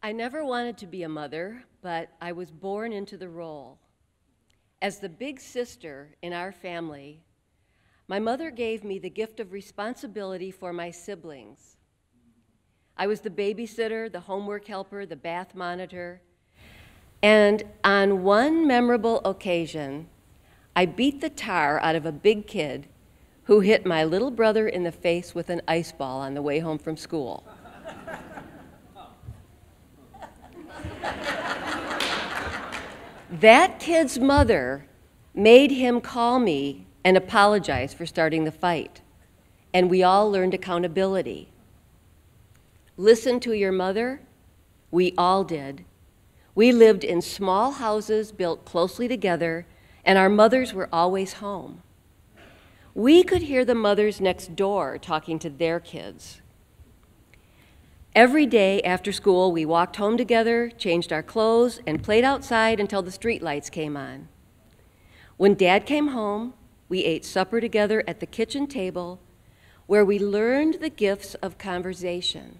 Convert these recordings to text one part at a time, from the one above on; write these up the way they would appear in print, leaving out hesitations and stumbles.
I never wanted to be a mother, but I was born into the role. As the big sister in our family, my mother gave me the gift of responsibility for my siblings. I was the babysitter, the homework helper, the bath monitor, and on one memorable occasion, I beat the tar out of a big kid who hit my little brother in the face with an ice ball on the way home from school. That kid's mother made him call me and apologize for starting the fight, and we all learned accountability. Listen to your mother? We all did. We lived in small houses built closely together, and our mothers were always home. We could hear the mothers next door talking to their kids. Every day after school, we walked home together, changed our clothes, and played outside until the streetlights came on. When Dad came home, we ate supper together at the kitchen table, where we learned the gifts of conversation,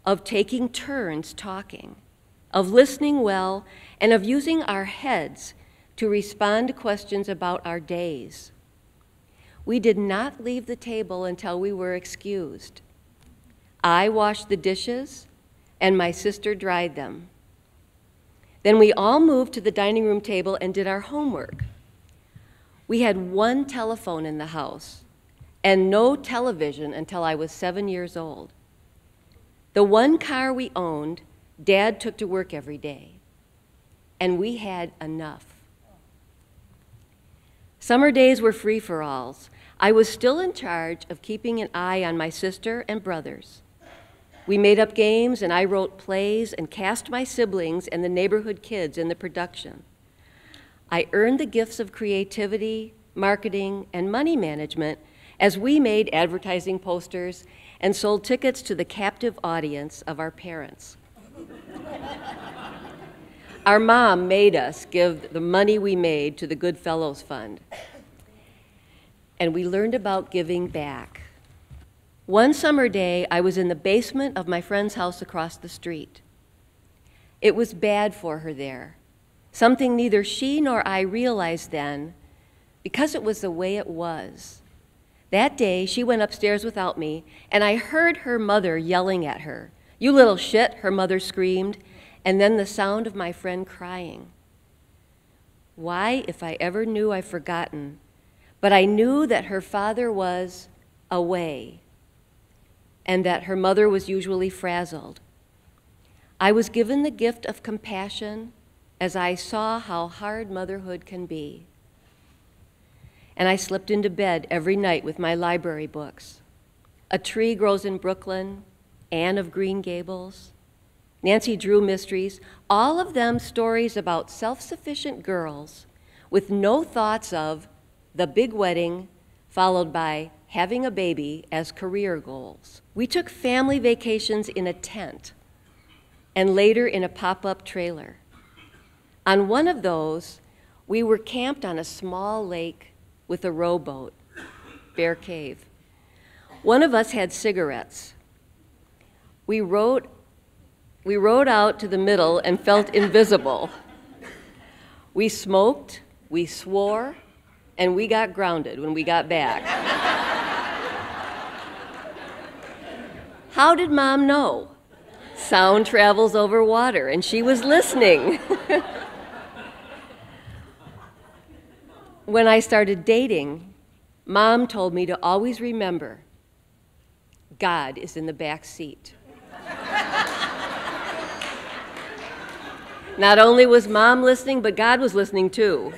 of taking turns talking, of listening well, and of using our heads to respond to questions about our days. We did not leave the table until we were excused. I washed the dishes, and my sister dried them. Then we all moved to the dining room table and did our homework. We had one telephone in the house and no television until I was 7 years old. The one car we owned, Dad took to work every day, and we had enough. Summer days were free-for-alls. I was still in charge of keeping an eye on my sister and brothers. We made up games, and I wrote plays and cast my siblings and the neighborhood kids in the production. I earned the gifts of creativity, marketing, and money management as we made advertising posters and sold tickets to the captive audience of our parents. Our mom made us give the money we made to the Good Fellows Fund, and we learned about giving back. One summer day, I was in the basement of my friend's house across the street. It was bad for her there, something neither she nor I realized then, because it was the way it was. That day, she went upstairs without me, and I heard her mother yelling at her. "You little shit," her mother screamed, and then the sound of my friend crying. Why, if I ever knew, I've forgotten, but I knew that her father was away, and that her mother was usually frazzled. I was given the gift of compassion as I saw how hard motherhood can be. And I slipped into bed every night with my library books. A Tree Grows in Brooklyn, Anne of Green Gables, Nancy Drew mysteries, all of them stories about self-sufficient girls with no thoughts of the big wedding followed by having a baby as career goals. We took family vacations in a tent and later in a pop-up trailer. On one of those, we were camped on a small lake with a rowboat, Bear Cave. One of us had cigarettes. We rowed out to the middle and felt invisible. We smoked, we swore, and we got grounded when we got back. How did Mom know? Sound travels over water, and she was listening. When I started dating, Mom told me to always remember, God is in the back seat. Not only was Mom listening, but God was listening too.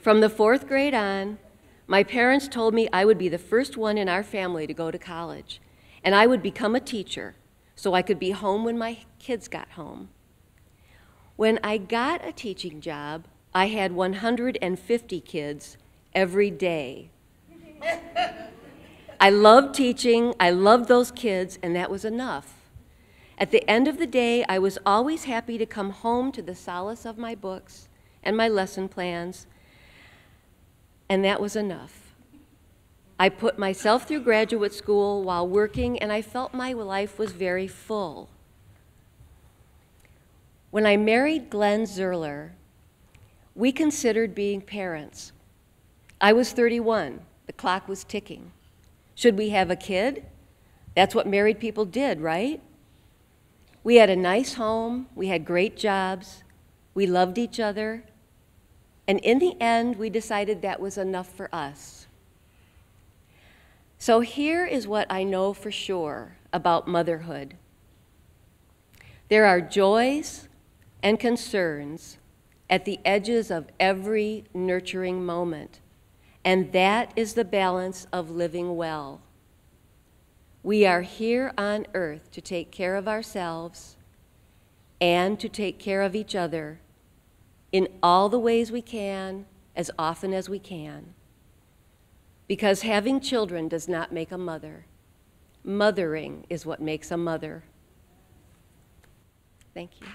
From the 4th grade on, my parents told me I would be the first one in our family to go to college, and I would become a teacher so I could be home when my kids got home. When I got a teaching job, I had 150 kids every day. I loved teaching, I loved those kids, and that was enough. At the end of the day, I was always happy to come home to the solace of my books and my lesson plans, and that was enough. I put myself through graduate school while working, and I felt my life was very full. When I married Glenn Zerler, we considered being parents. I was 31. The clock was ticking. Should we have a kid? That's what married people did, right? We had a nice home. We had great jobs. We loved each other. And in the end, we decided that was enough for us. So here is what I know for sure about motherhood. There are joys and concerns at the edges of every nurturing moment, and that is the balance of living well. We are here on earth to take care of ourselves and to take care of each other in all the ways we can, as often as we can. Because having children does not make a mother. Mothering is what makes a mother. Thank you.